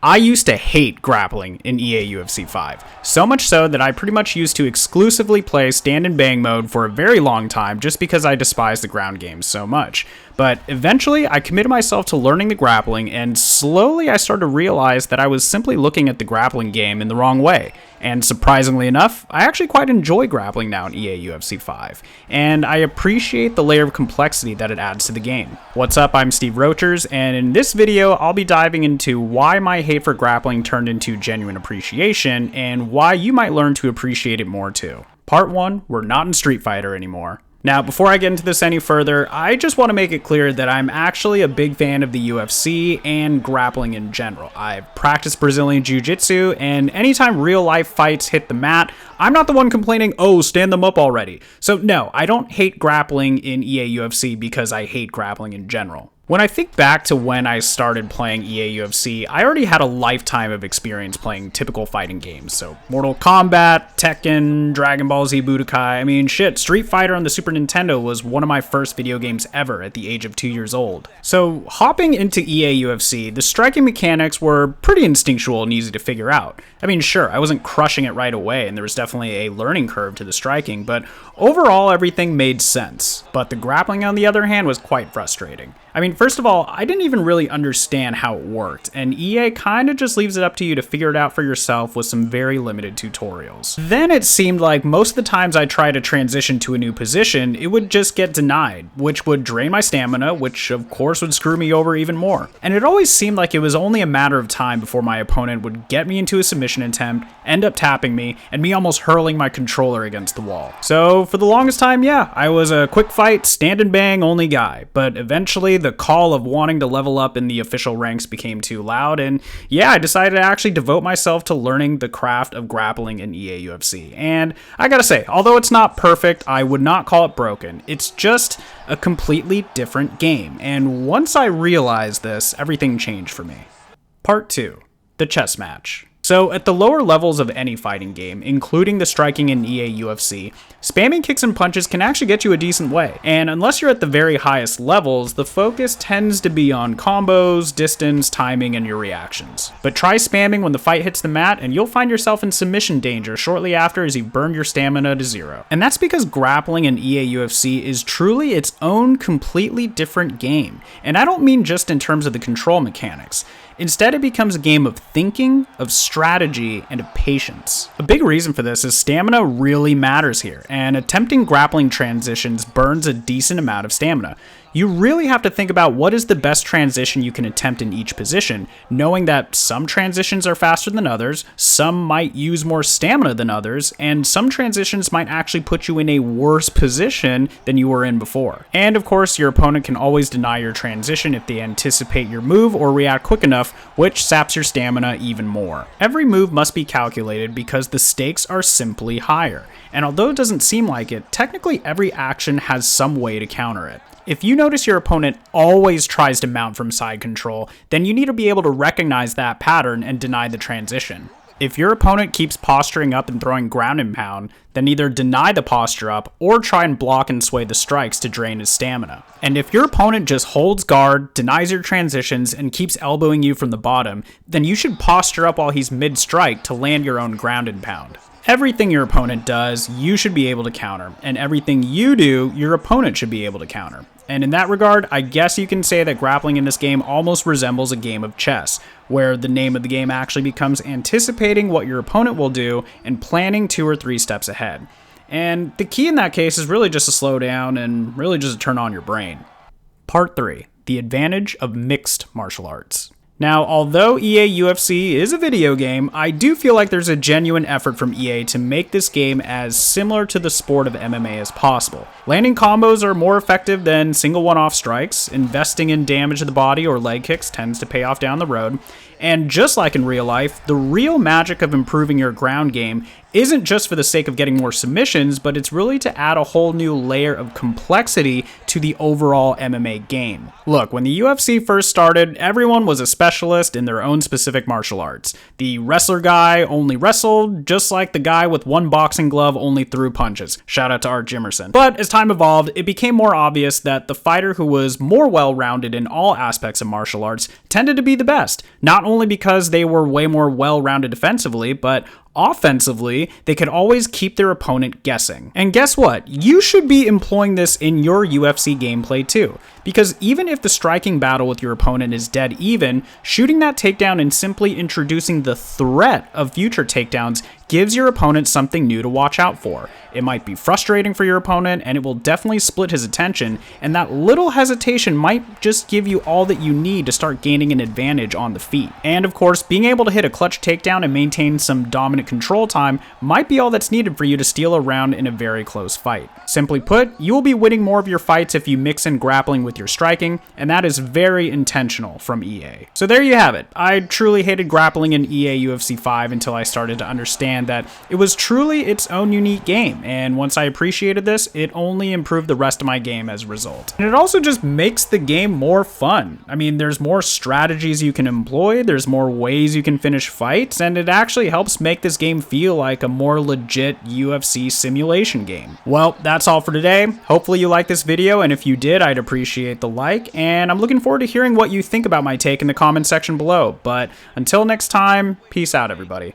I used to hate grappling in EA UFC 5, so much so that I pretty much used to exclusively play stand and bang mode for a very long time just because I despised the ground games so much. But eventually I committed myself to learning the grappling, and slowly I started to realize that I was simply looking at the grappling game in the wrong way. And surprisingly enough, I actually quite enjoy grappling now in EA UFC 5, and I appreciate the layer of complexity that it adds to the game. What's up, I'm Steve Rochers, and in this video I'll be diving into why my hate for grappling turned into genuine appreciation, and why you might learn to appreciate it more too. Part 1, we're not in Street Fighter anymore. Now, before I get into this any further, I just want to make it clear that I'm actually a big fan of the UFC and grappling in general. I've practiced Brazilian Jiu-Jitsu, and anytime real-life fights hit the mat, I'm not the one complaining, oh, stand them up already. So no, I don't hate grappling in EA UFC because I hate grappling in general. When I think back to when I started playing EA UFC, I already had a lifetime of experience playing typical fighting games. So Mortal Kombat, Tekken, Dragon Ball Z Budokai, I mean shit, Street Fighter on the Super Nintendo was one of my first video games ever at the age of 2 years old. So hopping into EA UFC, the striking mechanics were pretty instinctual and easy to figure out. I mean sure, I wasn't crushing it right away and there was definitely a learning curve to the striking, but overall everything made sense. But the grappling on the other hand was quite frustrating. I mean, first of all, I didn't even really understand how it worked, and EA kinda just leaves it up to you to figure it out for yourself with some very limited tutorials. Then it seemed like most of the times I tried to transition to a new position, it would just get denied, which would drain my stamina, which of course would screw me over even more. And it always seemed like it was only a matter of time before my opponent would get me into a submission attempt, end up tapping me, and me almost hurling my controller against the wall. So for the longest time, yeah, I was a quick fight, stand and bang only guy, but eventually the call of wanting to level up in the official ranks became too loud, and yeah, I decided to actually devote myself to learning the craft of grappling in EA UFC. And I gotta say, although it's not perfect, I would not call it broken. It's just a completely different game, and once I realized this, everything changed for me. Part 2, the chess match. So at the lower levels of any fighting game, including the striking in EA UFC, spamming kicks and punches can actually get you a decent way. And unless you're at the very highest levels, the focus tends to be on combos, distance, timing, and your reactions. But try spamming when the fight hits the mat and you'll find yourself in submission danger shortly after as you've burned your stamina to zero. And that's because grappling in EA UFC is truly its own completely different game. And I don't mean just in terms of the control mechanics. Instead, it becomes a game of thinking, of strategy, and of patience. A big reason for this is stamina really matters here, and attempting grappling transitions burns a decent amount of stamina. You really have to think about what is the best transition you can attempt in each position, knowing that some transitions are faster than others, some might use more stamina than others, and some transitions might actually put you in a worse position than you were in before. And of course, your opponent can always deny your transition if they anticipate your move or react quick enough, which saps your stamina even more. Every move must be calculated because the stakes are simply higher, and although it doesn't seem like it, technically every action has some way to counter it. If you notice your opponent always tries to mount from side control, then you need to be able to recognize that pattern and deny the transition. If your opponent keeps posturing up and throwing ground and pound, then either deny the posture up or try and block and sway the strikes to drain his stamina. And if your opponent just holds guard, denies your transitions, and keeps elbowing you from the bottom, then you should posture up while he's mid-strike to land your own ground and pound. Everything your opponent does, you should be able to counter, and everything you do, your opponent should be able to counter. And in that regard, I guess you can say that grappling in this game almost resembles a game of chess, where the name of the game actually becomes anticipating what your opponent will do and planning 2 or 3 steps ahead. And the key in that case is really just to slow down and really just to turn on your brain. Part 3, the advantage of mixed martial arts. Now, although EA UFC is a video game, I do feel like there's a genuine effort from EA to make this game as similar to the sport of MMA as possible. Landing combos are more effective than single one-off strikes, investing in damage to the body or leg kicks tends to pay off down the road, and just like in real life, the real magic of improving your ground game isn't just for the sake of getting more submissions, but it's really to add a whole new layer of complexity to the overall MMA game. Look, when the UFC first started, everyone was a specialist in their own specific martial arts. The wrestler guy only wrestled, just like the guy with one boxing glove only threw punches. Shout out to Art Jimerson. But as time evolved, it became more obvious that the fighter who was more well-rounded in all aspects of martial arts tended to be the best, not only because they were way more well-rounded defensively, but offensively, they could always keep their opponent guessing. And guess what? You should be employing this in your UFC gameplay too. Because even if the striking battle with your opponent is dead even, shooting that takedown and simply introducing the threat of future takedowns gives your opponent something new to watch out for. It might be frustrating for your opponent, and it will definitely split his attention, and that little hesitation might just give you all that you need to start gaining an advantage on the feet. And of course, being able to hit a clutch takedown and maintain some dominant control time might be all that's needed for you to steal a round in a very close fight. Simply put, you will be winning more of your fights if you mix in grappling with your striking, and that is very intentional from EA. So there you have it. I truly hated grappling in EA UFC 5 until I started to understand that it was truly its own unique game, and once I appreciated this, it only improved the rest of my game as a result. And it also just makes the game more fun. I mean, there's more strategies you can employ, there's more ways you can finish fights, and it actually helps make this game feel like a more legit UFC simulation game. Well, that's all for today. Hopefully you liked this video, and if you did, I'd appreciate the like, and I'm looking forward to hearing what you think about my take in the comment section below. But until next time, peace out, everybody.